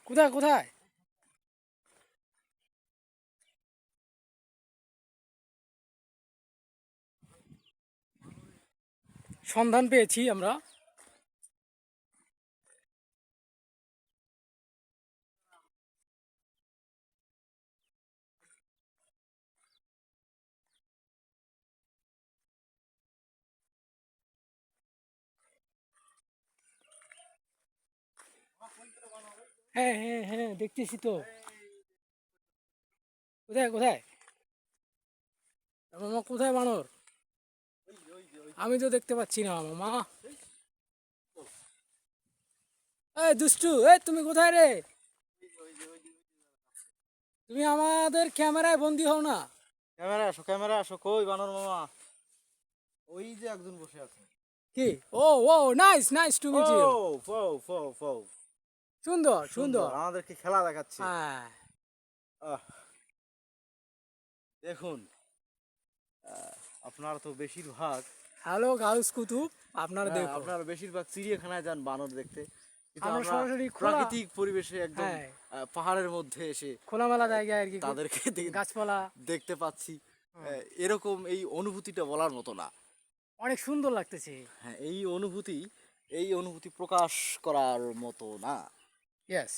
কোথায় কোথায়? সন্ধান পেয়েছি আমরা। হ্যাঁ হ্যাঁ হ্যাঁ, দেখতেছি তো। কোথায় কোথায়? মামা কোথায় বানর? আমি তো দেখতে পাচ্ছি না মামা। এই দুষ্টু, এই তুমি কোথায় রে? তুমি আমাদের ক্যামেরায় বন্দি হও না। ক্যামেরা আসো, কই বানর মামা? ওই যে একজন বসে আছে। কি? ও ও, নাইস নাইস টু ও মিট ইউ। ফৌ ফৌ ফৌ। সুন্দর সুন্দর, সুন্দর। আমাদেরকে খেলা দেখাচ্ছে। হ্যাঁ। আহ, দেখুন, আহ, আপনারা তো বেশিরভাগ, হ্যালো গাউস কুতুব, আপনারা হ্যাঁ দেখো। আপনারা বেশিরভাগ চিড়িয়াখানায় যান বানর দেখতে, কিন্তু আমরা আমরা সরাসরি খোলা। প্রাকৃতিক পরিবেশে একদম হ্যাঁ, পাহাড়ের মধ্যে এসে খোলামেলা জায়গায় আর কি। তাদেরকে গাছপালা। দেখতে পাচ্ছি। হুম, এরকম এই অনুভূতিটা বলার মতো না। অনেক সুন্দর লাগতেছে। হ্যাঁ, এই অনুভূতি প্রকাশ করার মতো না। ইয়েস।